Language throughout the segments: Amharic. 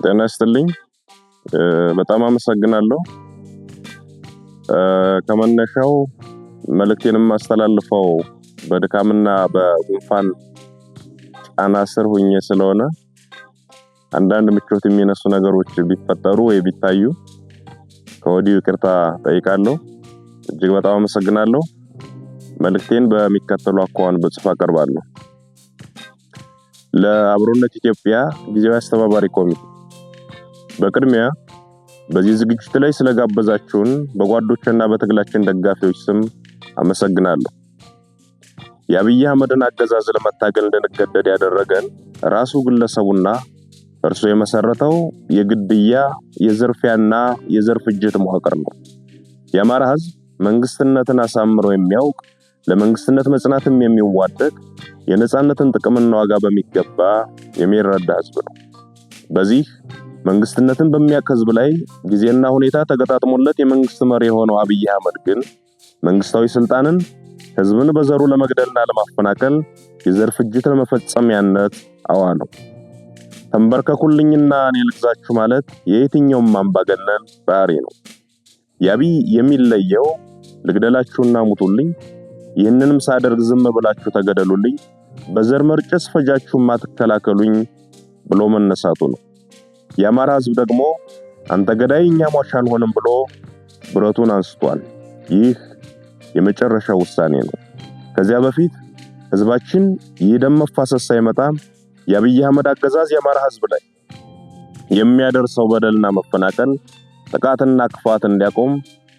ጤና ይስጥልኝ በጣም አመሰግናለሁ። ከመነሻው መልእክቴንም ማስተላልፈው በድካምና በጉንፋን ጫና ስር ሆኜ ስለሆነ አንዳንድ ምቾት የሚነሱ ነገሮች ቢፈጠሩ ወይ ቢታዩ ከወዲሁ ይቅርታ ጠይቃለሁ። እጅግ በጣም አመሰግናለሁ። መልእክቴን በሚከተለው አኳኋን በጽሁፍ አቀርባለሁ። ለአብሮነት ኢትዮጵያ ጊዜያዊ አስተባባሪ ኮሚቴ በቅድሚያ በዚህ ዝግጅት ላይ ስለጋበዛችሁን በጓዶችና በትግላችን ደጋፊዎች ስም አመሰግናለሁ። የአብይ አህመድን አገዛዝ ለመታገል እንድንገደድ ያደረገን ራሱ ግለሰቡና እርሱ የመሰረተው የግድያ የዝርፊያና የዘር ፍጅት መዋቅር ነው። የአማራ ህዝብ መንግስትነትን አሳምሮ የሚያውቅ ለመንግስትነት መጽናትም የሚዋደቅ የነጻነትን ጥቅምና ዋጋ በሚገባ የሚረዳ ህዝብ ነው። በዚህ መንግስትነትን በሚያውቅ ህዝብ ላይ ጊዜና ሁኔታ ተገጣጥሞለት የመንግስት መሪ የሆነው አብይ አህመድ ግን መንግስታዊ ስልጣንን ህዝብን በዘሩ ለመግደልና ለማፈናቀል የዘር ፍጅትን መፈጸሚያነት አዋለው። ተንበርከኩልኝና እኔ ልግዛችሁ ማለት የየትኛውም አምባገነን ባህሪ ነው። የአብይ የሚለየው ልግደላችሁና ሙቱልኝ፣ ይህንንም ሳደርግ ዝም ብላችሁ ተገደሉልኝ፣ በዘር መርጨት ፈጃችሁማ ትከላከሉኝ ብሎ መነሳቱ ነው። የአማራ ህዝብ ደግሞ አንተ ገዳይ እኛ ሟች አንሆንም ብሎ ብረቱን አንስቷል። ይህ የመጨረሻው ውሳኔ ነው። ከዚያ በፊት ህዝባችን የደም መፋሰስ ሳይመጣ የአብይ አህመድ አገዛዝ የአማራ ህዝብ ላይ የሚያደርሰው በደልና መፈናቀል፣ ጥቃትና ክፋት እንዲያቆም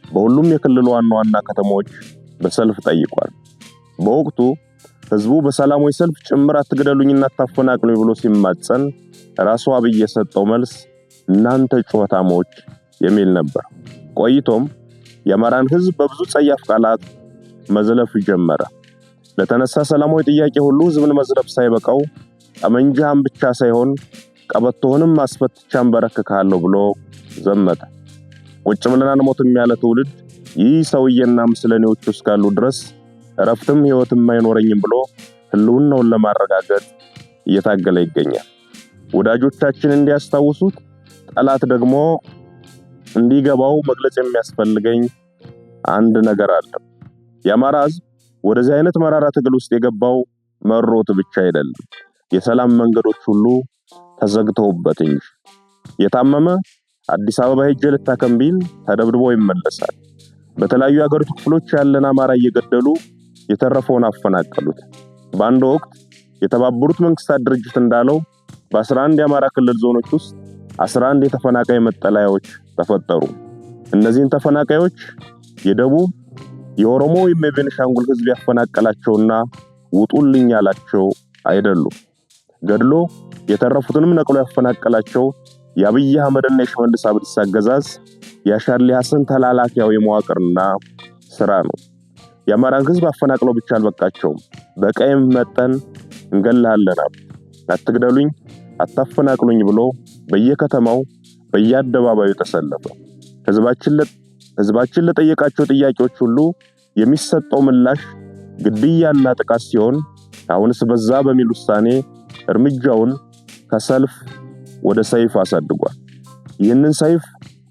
በሁሉም የክልሉ ዋና ከተሞች በሰልፍ ጠይቋል። በወቅቱ ህዝቡ በሰላማዊ ሰልፍ ጭምር አትግደሉኝና አታፈናቅሉኝ ብሎ ሲማጸን ራሱ አብይ የሰጠው መልስ እናንተ ጩኸታሞች የሚል ነበር። ቆይቶም የአማራን ህዝብ በብዙ ጸያፍ ቃላት መዝለፍ ጀመረ። ለተነሳ ሰላማዊ ጥያቄ ሁሉ ህዝብን መዝለፍ ሳይበቃው ጠመንጃህን ብቻ ሳይሆን ቀበቶህንም አስፈትቻን በረክካለሁ ብሎ ዘመተ። ቁጭ ብለን አንሞትም ያለ ትውልድ ይህ ሰውዬና ምስለኔዎቹ እስካሉ ድረስ እረፍትም ህይወትም አይኖረኝም ብሎ ህልውናውን ለማረጋገጥ እየታገለ ይገኛል። ወዳጆቻችን እንዲያስታውሱት፣ ጠላት ደግሞ እንዲገባው መግለጽ የሚያስፈልገኝ አንድ ነገር አለ። የአማራ ህዝብ ወደዚህ አይነት መራራ ትግል ውስጥ የገባው መሮት ብቻ አይደለም፣ የሰላም መንገዶች ሁሉ ተዘግተውበት እንጂ። የታመመ አዲስ አበባ ሄጄ ልታከም ቢል ተደብድቦ ይመለሳል። በተለያዩ የሀገሪቱ ክፍሎች ያለን አማራ እየገደሉ የተረፈውን አፈናቀሉት። በአንድ ወቅት የተባበሩት መንግስታት ድርጅት እንዳለው በ11 የአማራ ክልል ዞኖች ውስጥ 11 የተፈናቃይ መጠለያዎች ተፈጠሩ። እነዚህን ተፈናቃዮች የደቡብ፣ የኦሮሞ ወይም የቤኒሻንጉል ህዝብ ያፈናቀላቸውና ውጡልኝ ያላቸው አይደሉም። ገድሎ የተረፉትንም ነቅሎ ያፈናቀላቸው የአብይ አህመድና የሽመልስ አብዲሳ አገዛዝ የአሻድሊ ሐሰን ተላላኪያዊ መዋቅርና ስራ ነው። የአማራን ህዝብ አፈናቅለው ብቻ አልበቃቸውም። በቀይም መጠን እንገላለን፣ አትግደሉኝ፣ አታፈናቅሉኝ ብሎ በየከተማው በየአደባባዩ ተሰለፈ። ህዝባችን ለጠየቃቸው ጥያቄዎች ሁሉ የሚሰጠው ምላሽ ግድያና ጥቃት ሲሆን አሁንስ በዛ በሚል ውሳኔ እርምጃውን ከሰልፍ ወደ ሰይፍ አሳድጓል። ይህንን ሰይፍ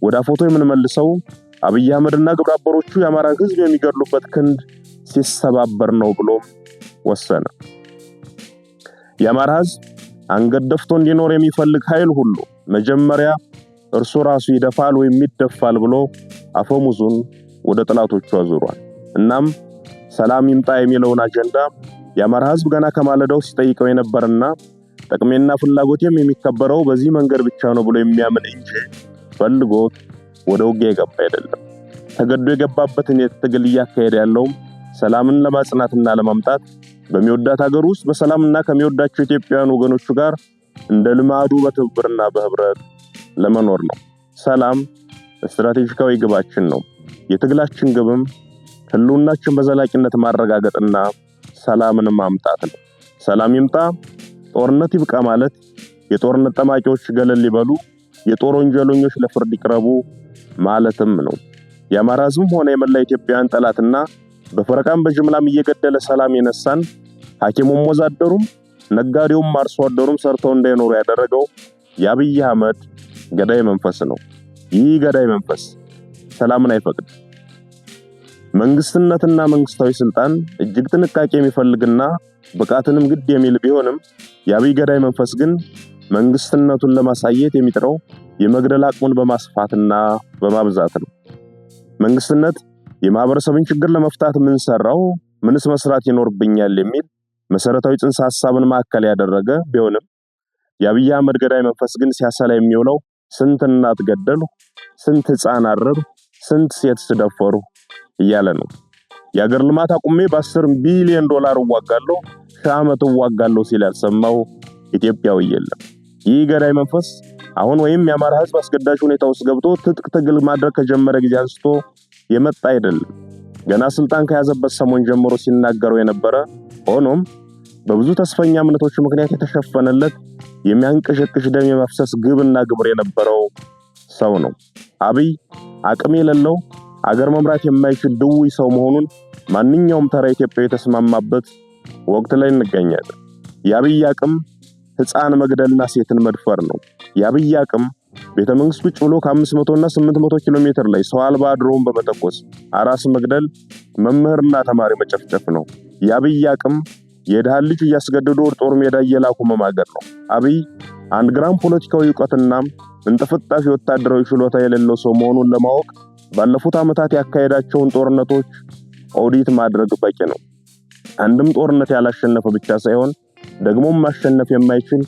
ወደ አፎቶ የምንመልሰው አብይ አህመድና ግብረ አበሮቹ የአማራ ህዝብ የሚገድሉበት ክንድ ሲሰባበር ነው ብሎ ወሰነ። የአማራ ህዝብ አንገት ደፍቶ እንዲኖር የሚፈልግ ኃይል ሁሉ መጀመሪያ እርሱ ራሱ ይደፋል ወይም ይደፋል ብሎ አፈሙዙን ወደ ጠላቶቹ አዙሯል። እናም ሰላም ይምጣ የሚለውን አጀንዳ የአማራ ህዝብ ገና ከማለዳው ሲጠይቀው የነበረና ጥቅሜና ፍላጎቴም የሚከበረው በዚህ መንገድ ብቻ ነው ብሎ የሚያምን እንጂ ፈልጎት ወደ ውጊያ የገባ አይደለም። ተገዶ የገባበትን የትግል እያካሄደ ያለው ሰላምን ለማጽናትና ለማምጣት በሚወዳት ሀገር ውስጥ በሰላምና ከሚወዳቸው ኢትዮጵያውያን ወገኖቹ ጋር እንደ ልማዱ በትብብርና በህብረት ለመኖር ነው። ሰላም ስትራቴጂካዊ ግባችን ነው። የትግላችን ግብም ህልውናችን በዘላቂነት ማረጋገጥና ሰላምን ማምጣት ነው። ሰላም ይምጣ፣ ጦርነት ይብቃ ማለት የጦርነት ጠማቂዎች ገለል ሊበሉ፣ የጦር ወንጀለኞች ለፍርድ ይቅረቡ ማለትም ነው። የአማራ ህዝብም ሆነ የመላ ኢትዮጵያውያን ጠላትና በፈረቃም በጅምላም እየገደለ ሰላም የነሳን ሐኪሙም ወዛደሩም ነጋዴውም አርሶ አደሩም ሰርተው እንዳይኖሩ ያደረገው የአብይ አህመድ ገዳይ መንፈስ ነው። ይህ ገዳይ መንፈስ ሰላምን አይፈቅድ። መንግስትነትና መንግስታዊ ስልጣን እጅግ ጥንቃቄ የሚፈልግና ብቃትንም ግድ የሚል ቢሆንም የአብይ ገዳይ መንፈስ ግን መንግስትነቱን ለማሳየት የሚጥረው የመግደል አቅሙን በማስፋትና በማብዛት ነው። መንግስትነት የማህበረሰብን ችግር ለመፍታት ምን ሰራው፣ ምንስ መስራት ይኖርብኛል የሚል መሰረታዊ ጽንሰ ሐሳብን ማዕከል ያደረገ ቢሆንም የአብይ አህመድ ገዳይ መንፈስ ግን ሲያሰላ የሚውለው ስንት እናት ገደሉ፣ ስንት ህፃን አረዱ፣ ስንት ሴት ስደፈሩ እያለ ነው። የአገር ልማት አቁሜ በ10 ቢሊዮን ዶላር እዋጋለሁ፣ ሺህ ዓመት እዋጋለሁ ሲል ያልሰማው ኢትዮጵያዊ የለም። ይህ ገዳይ መንፈስ አሁን ወይም የአማራ ህዝብ አስገዳጅ ሁኔታ ውስጥ ገብቶ ትጥቅ ትግል ማድረግ ከጀመረ ጊዜ አንስቶ የመጣ አይደለም። ገና ስልጣን ከያዘበት ሰሞን ጀምሮ ሲናገረው የነበረ ሆኖም በብዙ ተስፈኛ እምነቶች ምክንያት የተሸፈነለት የሚያንቀሸቅሽ ደም የማፍሰስ ግብና ግብር የነበረው ሰው ነው። አብይ አቅም የሌለው አገር መምራት የማይችል ድውይ ሰው መሆኑን ማንኛውም ተራ ኢትዮጵያዊ የተስማማበት ወቅት ላይ እንገኛለን። የአብይ አቅም ህፃን መግደልና ሴትን መድፈር ነው። የአብይ አቅም ቤተመንግስት ቁጭ ብሎ ከ500 እና 800 ኪሎ ሜትር ላይ ሰው አልባ ድሮን በመተኮስ አራስ መግደል፣ መምህርና ተማሪ መጨፍጨፍ ነው። የአብይ አቅም የድሃ ልጅ እያስገደዱ ወደ ጦር ሜዳ እየላኩ መማገር ነው። አብይ አንድ ግራም ፖለቲካዊ ዕውቀትና እንጥፍጣፊ ወታደራዊ ችሎታ የሌለው ሰው መሆኑን ለማወቅ ባለፉት ዓመታት ያካሄዳቸውን ጦርነቶች ኦዲት ማድረግ በቂ ነው። አንድም ጦርነት ያላሸነፈ ብቻ ሳይሆን ደግሞም ማሸነፍ የማይችል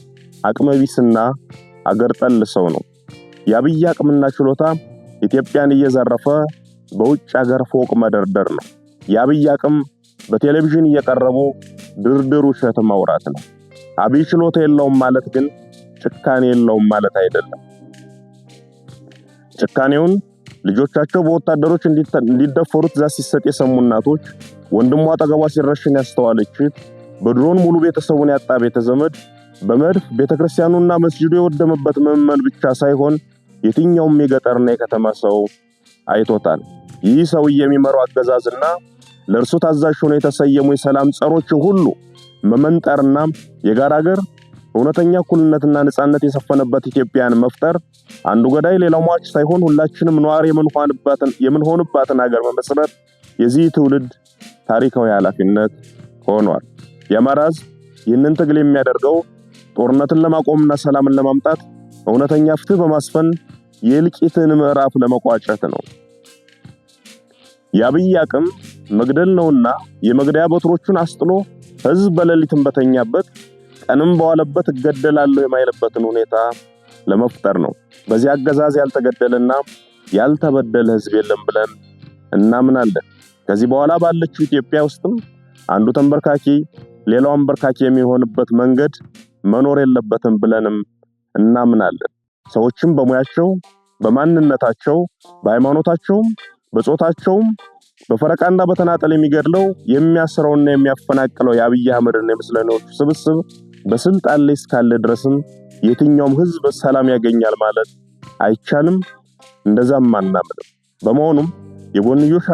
አቅመቢስና አገር ጠል ሰው ነው። የአብይ አቅምና ችሎታ ኢትዮጵያን እየዘረፈ በውጭ ሀገር ፎቅ መደርደር ነው። የአብይ አቅም በቴሌቪዥን እየቀረቡ ድርድር ውሸት ማውራት ነው። አብይ ችሎታ የለውም ማለት ግን ጭካኔ የለውም ማለት አይደለም። ጭካኔውን ልጆቻቸው በወታደሮች እንዲደፈሩ ትዕዛዝ ሲሰጥ የሰሙ እናቶች፣ ወንድሟ አጠገቧ ሲረሽን ያስተዋለች፣ በድሮን ሙሉ ቤተሰቡን ያጣ ቤተዘመድ፣ በመድፍ ቤተክርስቲያኑና መስጂዱ የወደመበት ምዕመን ብቻ ሳይሆን የትኛውም የገጠርና የከተማ ሰው አይቶታል። ይህ ሰው የሚመራው አገዛዝና ለእርሱ ታዛዥ ሆነው የተሰየሙ የሰላም ጸሮችን ሁሉ መመንጠርና የጋራ ሀገር እውነተኛ እኩልነትና ነጻነት የሰፈነበት ኢትዮጵያን መፍጠር አንዱ ገዳይ ሌላው ሟች ሳይሆን ሁላችንም ነዋሪ የምንሆንባትን ሀገር መመስረት የዚህ ትውልድ ታሪካዊ ኃላፊነት ሆኗል። የአማራ ህዝብ ይህንን ትግል የሚያደርገው ጦርነትን ለማቆምና ሰላምን ለማምጣት እውነተኛ ፍትህ በማስፈን የእልቂትን ምዕራፍ ለመቋጨት ነው። የአብይ አቅም መግደል ነውና የመግደያ በትሮቹን አስጥሎ ህዝብ በሌሊትም በተኛበት ቀንም በዋለበት እገደላለሁ የማይልበትን ሁኔታ ለመፍጠር ነው። በዚህ አገዛዝ ያልተገደለና ያልተበደለ ህዝብ የለም ብለን እናምናለን። ከዚህ በኋላ ባለችው ኢትዮጵያ ውስጥም አንዱ ተንበርካኪ ሌላው አንበርካኪ የሚሆንበት መንገድ መኖር የለበትም ብለንም እናምናለን። ሰዎችም በሙያቸው፣ በማንነታቸው፣ በሃይማኖታቸው፣ በጾታቸውም በፈረቃና በተናጠል የሚገድለው የሚያስረውና የሚያፈናቅለው የአብይ አህመድና የምስለኔዎቹ ስብስብ በስልጣን ላይ እስካለ ድረስም የትኛውም ህዝብ ሰላም ያገኛል ማለት አይቻልም። እንደዛም አናምንም። በመሆኑም የጎንዮሽ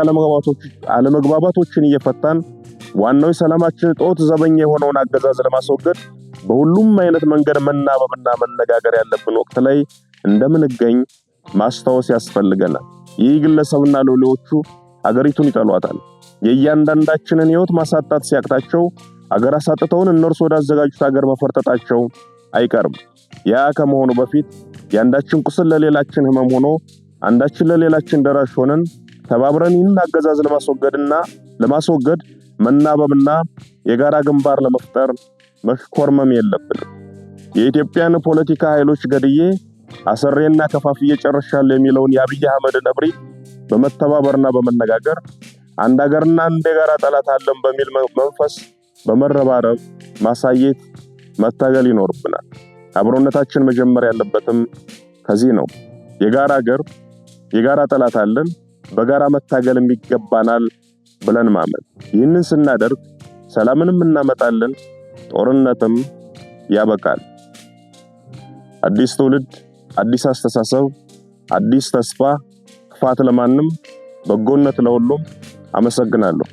አለመግባባቶችን እየፈታን ዋናው ሰላማችን ጦት ዘበኛ የሆነውን አገዛዝ ለማስወገድ በሁሉም አይነት መንገድ መናበብና መነጋገር ያለብን ወቅት ላይ እንደምንገኝ ማስታወስ ያስፈልገናል። ይህ ግለሰብና ሎሌዎቹ አገሪቱን ይጠሏታል። የእያንዳንዳችንን ህይወት ማሳጣት ሲያቅታቸው አገር አሳጥተውን እነርሱ ወዳዘጋጁት አገር መፈርጠጣቸው አይቀርም። ያ ከመሆኑ በፊት ያንዳችን ቁስል ለሌላችን ህመም ሆኖ አንዳችን ለሌላችን ደራሽ ሆነን ተባብረን ይህን አገዛዝ ለማስወገድ መናበብና የጋራ ግንባር ለመፍጠር መሽኮርመም የለብንም። የኢትዮጵያን ፖለቲካ ኃይሎች ገድዬ አሰሬና ከፋፍዬ ጨርሻለሁ የሚለውን የአብይ አህመድን እብሪት በመተባበርና በመነጋገር አንድ ሀገርና አንድ የጋራ ጠላት አለን በሚል መንፈስ በመረባረብ ማሳየት መታገል ይኖርብናል። አብሮነታችን መጀመር ያለበትም ከዚህ ነው። የጋራ ሀገር የጋራ ጠላት አለን፣ በጋራ መታገልም ይገባናል ብለን ማመን። ይህንን ስናደርግ ሰላምንም እናመጣለን፣ ጦርነትም ያበቃል። አዲስ ትውልድ፣ አዲስ አስተሳሰብ፣ አዲስ ተስፋ። ክፋት ለማንም፣ በጎነት ለሁሉም። አመሰግናለሁ።